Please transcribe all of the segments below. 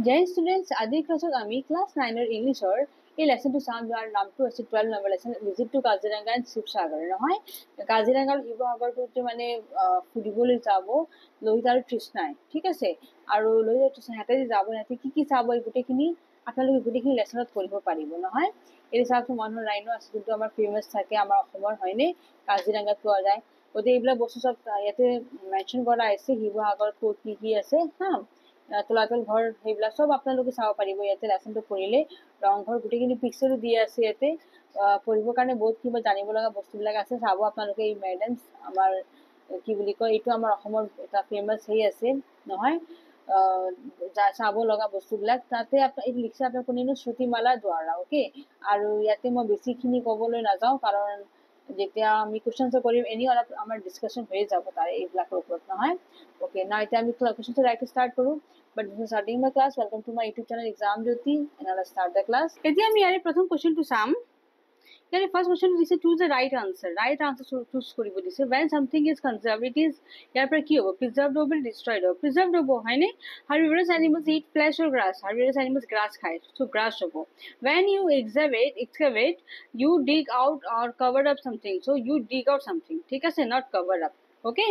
Jai students, আজিৰ ক্লাছত আমি ক্লাছ 9 ইংলিছৰ এই লেসনটো চাম যাৰ নামটো আছে 12 number lesson visit to Kaziranga and Sivasagar নহয় কাজিৰঙা আৰু শিৱসাগৰটো মানে ফুৰিবলৈ যাব লোহিত আৰু তৃষ্ণাই ঠিক আছে আৰু লোহিত আৰু তৃষ্ণা হাতে যাব হাতে কি চাব এই গোটেইখিনি আপোনালোকে গোটেইখিনি লেসনত পঢ়িব পাৰিব নহয় এই চাবটো মানুহৰ লাইনো আছে যোনটো আমাৰ ফেমাছ থাকে আমাৰ অসমৰ হয়নে কাজিৰঙাত পোৱা যায় গতিকে এইবিলাক বস্তু চব ইয়াতে মেনশ্যন কৰা আছে শিৱসাগৰ ক'ত কি আছে হা তলাতল ঘৰ সেইবিলাক চব আপোনালোকে চাব পাৰিব ইয়াতে লেসনটো পঢ়িলে ৰংঘৰ গোটেইখিনি পিকচাৰো দিয়া আছে ইয়াতে পঢ়িবৰ কাৰণে বহুত কিবা জানিব লগা বস্তুবিলাক আছে চাব আপোনালোকে এই মেডেন্স আমাৰ কি বুলি কয় এইটো আমাৰ অসমৰ এটা ফেমাছ হেই আছে নহয় চাব লগা বস্তুবিলাক তাতে এইটো লিখছে আপোনাৰ কোনেনো শ্ৰুতিমালা দ্বাৰা ওকে আৰু ইয়াতে মই বেছিখিনি ক'বলৈ নাযাওঁ কাৰণ যেতিয়া আমি কুৱেশ্যন কৰিম এনেই অলপ আমাৰ ডিছকাশ্যন হৈ যাব তাৰে এইবিলাকৰ ওপৰত নহয় ওকে না এতিয়া আমি কুৱেশ্যনটো ৰাইট ষ্টাৰ্ট কৰোঁ but before starting my class welcome to my youtube channel exam jyoti and let's start the class এতিয়া আমি ইয়াৰে প্ৰথম কোৱেশ্যনটো চাম ইয়াৰে ফাৰ্ষ্ট কোৱেশ্যন দিছে choose the right answer choose কৰিব দিছে when something is conserved it is ইয়াৰ পৰা কি হ'ব preserved হ'ব destroyed হ'ব preserved হ'ব হয়নে herbivorous animals eat flesh or grass herbivorous animals grass খায় so grass হ'ব when you excavate you dig out or cover up something so you dig out something ঠিক আছে not cover up okay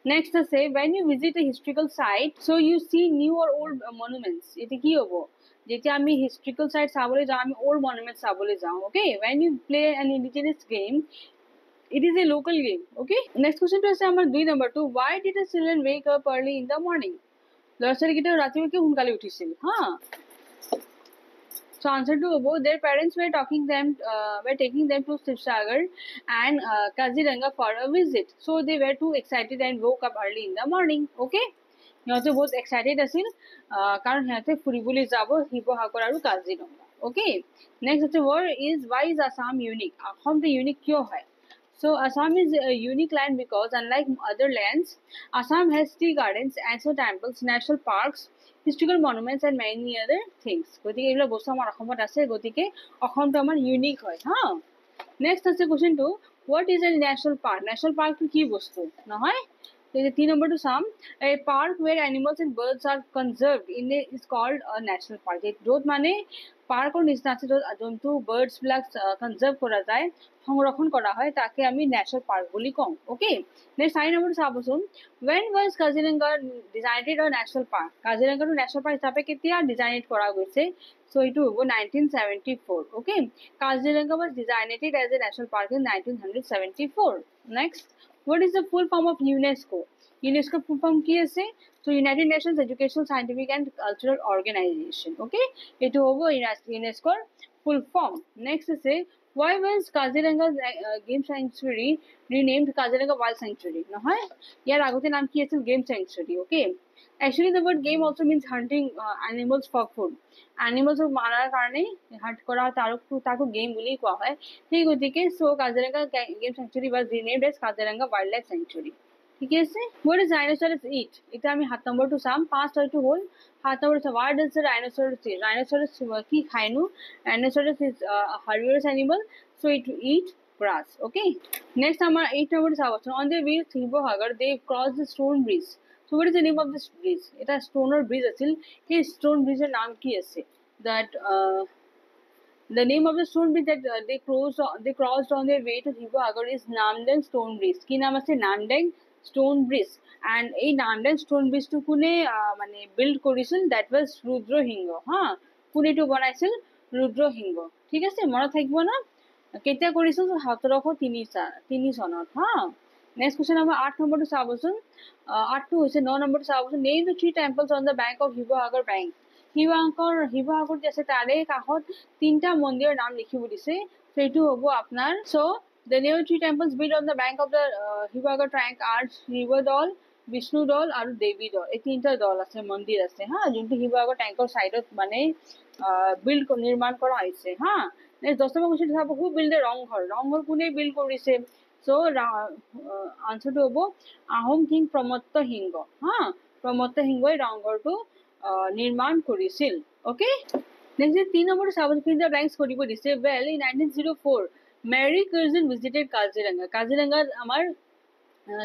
next say when you visit a historical site so you see new or old monuments এটা কি হবো যেতিয়া আমি historical site চাবলৈ যাওঁ আমি old monuments চাবলৈ যাওঁ okay when you play an indigenous game it is a local game okay next question to আছে আমাৰ 2 number 2 why did the children wake up early in the morning ল'ৰা ছোৱালীকেইটা ৰাতিপুৱা কিয় সোনকালে উঠিছিল হা So answer to above, their parents were taking them to Shivsagar and Kaziranga for a visit. So they were too excited and woke up early in the morning. Okay? সিহঁতে বহুত excited আছিল কাৰণ সিহঁতে ফুৰিবলৈ যাব শিৱসাগৰ আৰু কাজিৰঙা okay next আছে why is Assam unique অসমটো ইউনিক কিয় হয় so Assam is a unique land because unlike other lands Assam has tea gardens ancient temples national parks historical monuments and many other things গতিকে এইবিলাক বস্তু আমাৰ অসমত আছে গতিকে অসমটো আমাৰ ইউনিক হয় হা নেক্সট আছে question 2 what is a national park টো কি বস্তু নহয় The number 2 Sam, a park where animals and birds are conserved is called a national park. য'ত মানে পাৰ্কৰ নিচিনা আছে য'ত জন্তু বাৰ্ডছ বিলাক কনজাৰ্ভ কৰা যায় সংৰক্ষণ কৰা হয় তাকে আমি নেশ্যনেল পাৰ্ক বুলি কওঁ ওকে নেক্সট 4 নম্বৰ চাবচোন when was Kaziranga designated a national park কাজিৰঙাটো নেশ্যনেল পাৰ্ক হিচাপে কেতিয়া ডিজাইনেট কৰা গৈছে so এইটো হ'ব 1974 okay Kaziranga was designated as a national park in 1974 next what is the full form of UNESCO UNESCO full form কি আছে so United Nations Educational Scientific and Cultural Organization okay এটো হ'ব UNESCO full form next আছে why was Kaziranga game sanctuary renamed Kaziranga Wild Sanctuary নহয় ইয়াৰ আগতে নাম কি আছিল game sanctuary okay actually the word game also means hunting animals for food animals মাৰাৰ কাৰণে hunt কৰা তাকো game বুলি কোৱা হয় ঠিক গতিকে so Kaziranga game sanctuary was renamed as Kaziranga Wildlife Sanctuary ঠিক আছে what does rhinoceros eat এটা আমি 7 নম্বৰটো চাম 5 ছয়টো হ'ল 7 number what does the rhinoceros eat rhinoceros কি খায়নো rhinoceros is a herbivorous animal so it eat grass okay next আমাৰ 8 নম্বৰটো চাবচোন on their way to Shivasagar they crossed the stone bridge so what is the name of this bridge এটা ষ্টোনৰ bridge আছিল সেই stone ব্ৰিজৰ নাম কি আছে that the name of the stone bridge that they crossed on their way to Shivasagar is Namdang Stone Bridge কি নাম আছে Namdang Stone Bridge and এই Namdang Stone Bridge টো কোনে মানে বিল্ড কৰিছিল that was Rudrasingh হা কোনেটো বনাইছিল Rudrasingh ঠিক আছে মনত থাকিব না কেতিয়া কৰিছিল 1703 চনত হা নেক্সট কোৱেশ্চন আমাৰ 8 নম্বৰটো চাবচোন 8 টো হৈছে 9 নম্বৰটো চাবচোন name the three temples on the bank of Shivasagar bank Sivasagar যে আছে তাৰে কাষত তিনটা মন্দিৰৰ নাম লিখিব দিছে সেইটো হ'ব আপোনাৰ so the new three temples built on the bank of the Shivasagar bank are Shivadol Vishnu Dol আৰু Devi Dol এই তিনটা দল আছে মন্দিৰ আছে হা যোনটো শিৱসাগৰ ট্যাঙ্কৰ সাইডত মানে বিল্ড নিৰ্মাণ কৰা হৈছে হা নেক্সট 10 নম্বৰ কোৱেশ্চন চাব who built the ৰংঘৰ কোনে বিল্ড কৰিছে so answer to হ'ব আহোম কিং প্ৰমত্ত সিংহ হা প্ৰমত্ত সিংহই ৰংঘৰটো নিৰ্মাণ কৰিছিল ওকে নেক্সট 3 নম্বৰটো চাব fill the blanks কৰিব দিছে well in 1904 Mary Curzon visited Kaziranga আমাৰ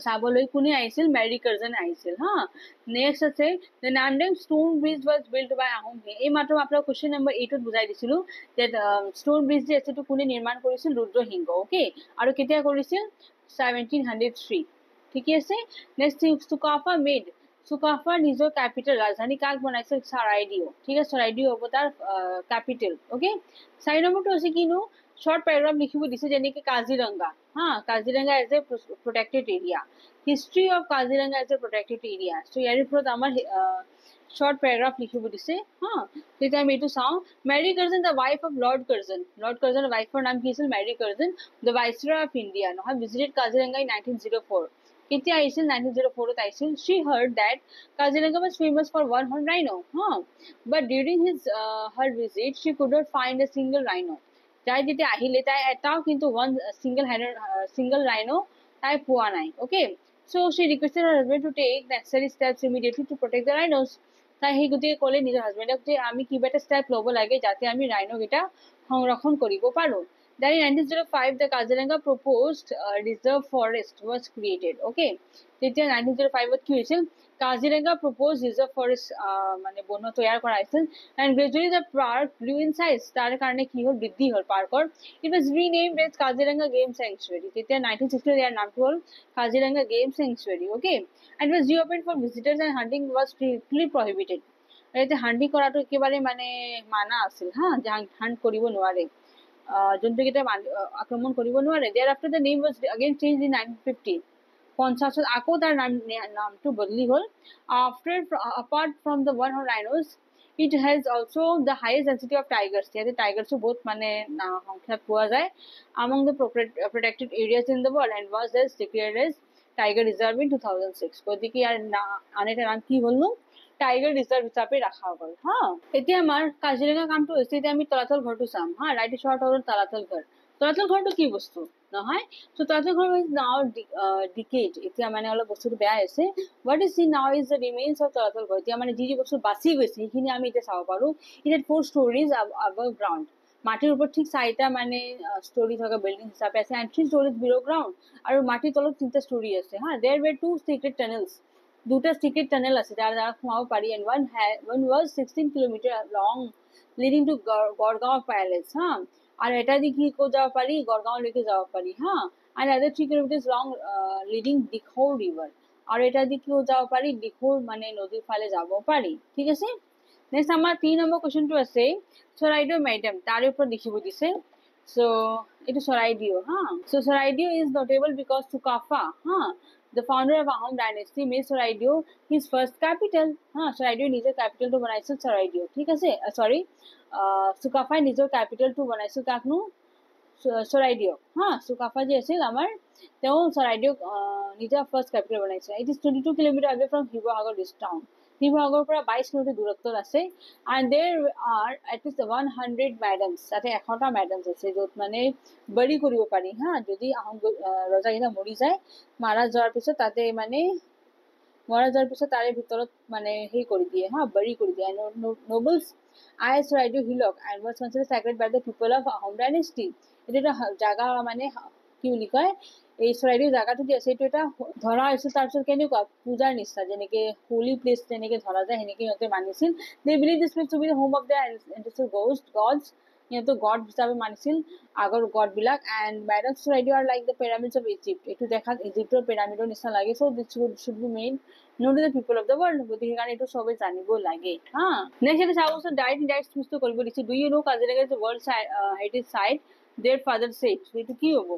চাবলৈ কোনে আহিছিল, মেৰী কাৰ্জন আহিছিল হা। নেক্সট আছে the Namdang stone bridge was built by Ahom king. এই মাত্ৰ আপোনাক কুৱেশ্যন নম্বৰ 8 বুজাই দিছিলো যে ষ্টোন ব্ৰিজ যে আছে এইটো কোনে নিৰ্মাণ কৰিছিল, ৰুদ্ৰসিংহ। অ'কে, আৰু কেতিয়া কৰিছিল, 1703। ঠিকে আছে। নেক্সট চুকাফা মেড, চুকাফাৰ নিজৰ কেপিটেল ৰাজধানী কাক বনাইছিল, চৰাইদেউ। ঠিক আছে, চৰাইদেউ হ'ব তাৰ কেপিটেল। অ'কে, 4 নম্বৰটো আছে কিনো, short paragraph লিখিব দিছে যেনেকে কাজিৰঙা হা, Kaziranga as a protected area, history of Kaziranga as a protected area। so ইয়াৰ ওপৰত আমাৰ short paragraph লিখিব দিছে হা। তেতিয়া আমি এইটো চাওঁ, Mary Curzon the wife of lord Curzon, lord কাৰ্জনৰ ৱাইফৰ নাম কি আছিল, Mary Curzon, the viceroy of India নহয়, visited কাজিৰঙা in 1904। কেতিয়া আহিছিল, 1904 আহিছিল। she heard that Kaziranga was famous for one horned rhino হা, but during her visit she could not find a single rhino। তাই যেতিয়া আহিলে তাই এটাও কিন্তু single rhino তাই পোৱা নাই। okay, so she requested her husband to take necessary steps immediately to protect the rhinos। তাই সেই গতিকে ক'লে নিজৰ হাজবেণ্ডক যে আমি কিবা এটা ষ্টেপ ল'ব লাগে যাতে আমি ৰাইনো কেইটা সংৰক্ষণ কৰিব পাৰো। Then in 1905 the Kaziranga proposed reserve forest was created। okay, তেতিয়া 1905 কি হৈছিল, কাজিৰঙা proposed reserve forest মানে বন তৈয়াৰ কৰা হৈছিল। and gradually the park grew in size, তাৰ কাৰণে কি হ'ল, বৃদ্ধি হ'ল পাৰ্কৰ। it was renamed as Kaziranga game sanctuary। তেতিয়া 1960 ইয়াৰ নামটো হ'ল Kaziranga game sanctuary। okay, and was reopened for visitors and hunting was strictly prohibited। এতিয়া হান্টি কৰাটো একেবাৰে মানে মানা আছিল হা, যে হান্ট কৰিব নোৱাৰে, জন্তুকেইটা আক্ৰমণ কৰিব নোৱাৰে। Thereafter the name was again changed in 1950। 50 আকৌ তাৰ নামটো বদলি হ'ল। apart from the one horned rhinos it has also the highest density of tigers। ইয়াতে টাইগাৰছো বহুত মানে সংখ্যাত পোৱা যায় among the protected areas in the world and was thus declared as tiger reserve in 2006। গতিকে ইয়াৰ আন এটা নাম কি হ'ল নো, টাইগাৰ ৰিজাৰ্ভ হিচাপে ৰখা গ'ল হা। এতিয়া আমাৰ কাজিৰঙা কামটো হৈছে, এতিয়া আমি তলাতল ঘৰটো চাম হা। ৰাইট শৰ্ট হ'ল তলাতল ঘৰ। তলাতল ঘৰটো কি বস্তু নহয়, so তলাতল ঘৰ হৈছে নাও ডিকেড, এতিয়া মানে অলপ বস্তুটো বেয়া হৈছে। what is seen now is the remains of তলাতল ঘৰ। এতিয়া মানে যি বস্তু বাচি গৈছে সেইখিনি আমি এতিয়া চাব পাৰো। it had 4 stories above ground। মাটিৰ ওপৰত ঠিক 4টা মানে ষ্টৰী থকা বিল্ডিং হিচাপে আছে, and 3 stories below ground। আৰু মাটিৰ তলত 3টা ষ্টৰী আছে হা। there were 2 secret tunnels, 2টা secret tunnel আছে যাৰ দ্বাৰা সোমাব পাৰি, and one was 16 kilometer long leading to Gargaon palace হা। আৰু এটা দি কি ক'ত যাব পাৰি, গড়গাঁওলৈকে যাব পাৰি হা। and other 3 kilometers long leading Dikhow river। আৰু এটা দি কি যাব পাৰি, দিখৌ মানে নদীৰ ফালে যাব পাৰি। ঠিক আছে। নেক্সট আমাৰ 3 নম্বৰ কুৱেশ্যনটো আছে চৰাইদেউ মেডাম, তাৰ ওপৰত লিখিব দিছে। so এইটো চৰাইদেউ হা। so Charaideo is notable because Sukafa হা, the founder of Ahom dynasty made Charaideo his first capital ha। Charaideo নিজৰ capital to বনাইছিল চৰাইদেউ। ঠিক আছে, সৰি চুকাফাই নিজৰ capital to বনাইছিল কাকনো, চৰাইদেউ হা। চুকাফা যে আছিল আমাৰ, তেওঁ চৰাইদেউ নিজৰ ফাৰ্ষ্ট capital বনাইছিল। it is 22 kilometer away from Sivasagar town। শিৱসাগৰৰ পৰা 22 কিলোমিটাৰ দূৰত্বত আছে। and there are at least 100 madams, তাতে 100টা madams আছে য'ত মানে বৰি কৰিব পাৰি হা। যদি আহোম ৰজাকেইটা মৰি যায়, মাৰা যোৱাৰ পিছত তাতে মানে মৰা যোৱাৰ পিছত তাৰে ভিতৰত মানে সেই কৰি দিয়ে হা, বৰি কৰি দিয়ে। nobles I Charaideo Hillock and was considered sacred by the people of Ahom dynasty। এইটো এটা জাগা মানে কি বুলি কয়, এই চৰাইদেউ জাগাটো যে আছে এইটো এটা ধৰা হৈছিল তাৰপিছত কেনেকুৱা পূজাৰ নিচিনা, যেনেকে হোলি প্লেচ যেনেকে ধৰা যায় সেনেকে সিহঁতে মানিছিল। they believe this place to be the home of their ancestral gods। সিহঁতে গড হিচাপে মানিছিল আগৰ গড বিলাক। and madams Charaideo are like the pyramids of Egypt। এইটো দেখাত ইজিপ্তৰ পিৰামিডৰ নিচিনা লাগে। so this should be made known to the people of the world। গতিকে সেইকাৰণে এইটো চবে জানিব লাগে হা। নেক্সট এটা চাবচোন, ডাইৰেক্ট ইনডাইৰেক্ট স্পিচটো কৰিব দিছে। do you know Kaziranga is a world heritage site their father said। এইটো কি হ'ব,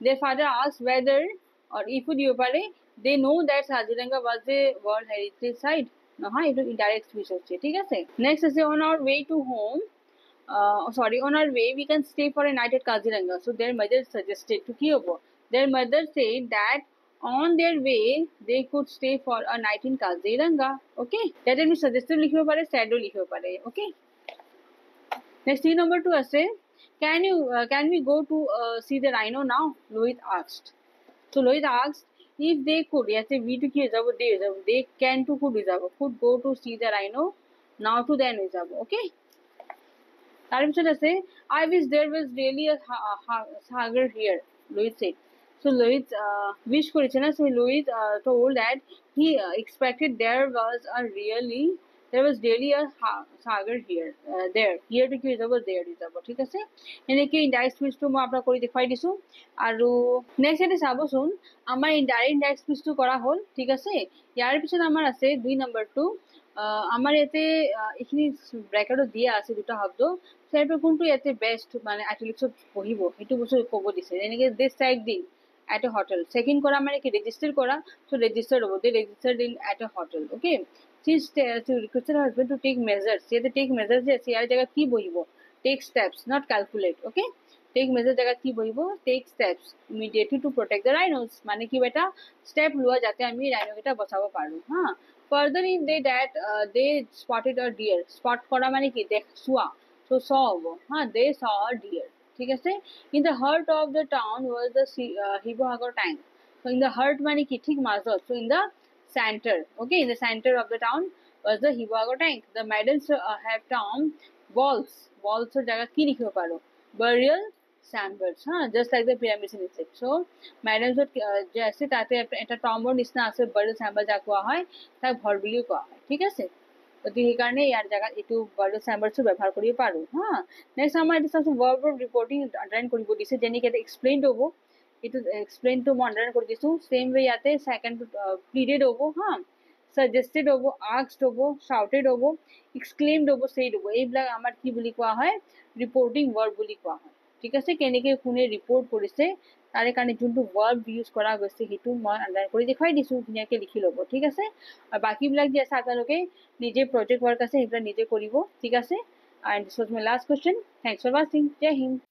their father asked whether or if দিব পাৰে they know that Kaziranga was a world heritage site নহয়, এইটো ইনডাইৰেক্ট স্পিচ হৈছে। ঠিক আছে। নেক্সট আছে on our way to home on our way we can stay for a night at Kaziranga। so their mother suggested to কি হ'ব, their mother said that on their way they could stay for a night in Kaziranga। okay, that আমি suggestive লিখিব পাৰে, said লিখিব পাৰে। okay, next 3 number 2 আছে can we go to see the rhino now, Lohit asked। so Lohit asked if they could, ইয়াতে we to কি হৈ যাব, they হৈ যাব, they can to could হৈ যাব, could go to see the rhino, now to then হৈ যাব। okay, তাৰ পিছত আছে I wish there was really a sagar here, Lohit said। So Louis wish করেছে না, so Louis told that he expected there was really a sagar here here to কি হৈ যাব there হৈ যাব ঠিক আছে এনেকে ইনডাইৰেক্ট স্পীচটো মই আপোনাক কৰি দেখুৱাই দিছোঁ আৰু নেক্সট ইয়াতে চাবচোন আমাৰ ইনডাইৰেক্ট স্পীচটো কৰা হ'ল ঠিক আছে ইয়াৰ পিছত আমাৰ আছে 2 নম্বৰটো আমাৰ ইয়াতে এইখিনি ব্ৰেকেটত দিয়া আছে দুটা শব্দ সেইটো কোনটো ইয়াতে বেষ্ট মানে আইটেলিক্সত বহিব সেইটো বস্তু ক'ব দিছে যেনেকে দিছ টাইপ দিন at a hotel second করা মানে কি register করা so registered over they registered in at a hotel okay she requested her husband to take measures she had to take measures যে ইয়ার জায়গা কি বহিব take steps not calculate okay take measures জায়গা কি বহিব take steps immediately to protect the rhinos মানে কি বেটা step লোৱা যাতে আমি rhino কেটা বচাব পাৰো হ্যাঁ further in they spotted a deer spot কৰা মানে কি দেখ চোৱা so saw হবো হ্যাঁ they saw a deer ঠিক আছে in the heart of the town was the Hibohagar tank so in the heart মানে কি ঠিক মাজত so in the center okay in the center of the town was the Hibohagar tank the maidens have termed walls এর জায়গা কি লিখিব পারো burial chambers হ্যাঁ just like the pyramids in Egypt so maidens যে আছে তাতে এটা টম্বৰ নিচিনা আছে burial chamber যা কোৱা হয় তাক ঘৰ বুলিও কোৱা হয় ঠিক আছে গতিকে সেইকাৰণে ইয়াৰ জায়গাত এইটো burial chambers ব্যৱহাৰ কৰিব পাৰো হা নেক্সট আমাৰ এটা আছে verb of reporting আন্ডাৰলাইন কৰিব দিছে যেনেকৈ এটা এক্সপ্লেইনড হ'ব এইটো এক্সপ্লেইনটো মই আন্ডাৰলাইন কৰি দিছোঁ সেম ৱে ইয়াতে সেকেন্ড প্লিডেড হ'ব হা suggested হ'ব asked হ'ব shouted হ'ব exclaimed হ'ব said হ'ব এইবিলাক আমাৰ কি বুলি কোৱা হয় ৰিপৰ্টিং verb বুলি কোৱা হয় ঠিক আছে কেনেকৈ কোনে ৰিপৰ্ট কৰিছে তাৰে কাৰণে যোনটো verb ইউজ কৰা গৈছে সেইটো মই আন্ডাৰলাইন কৰি দেখুৱাই দিছোঁ ধুনীয়াকৈ লিখি ল'ব ঠিক আছে আৰু বাকীবিলাক যে আছে আপোনালোকে নিজে প্ৰজেক্ট ৱৰ্ক আছে সেইবিলাক নিজে কৰিব ঠিক আছে and this was my last question thanks for watching jai hind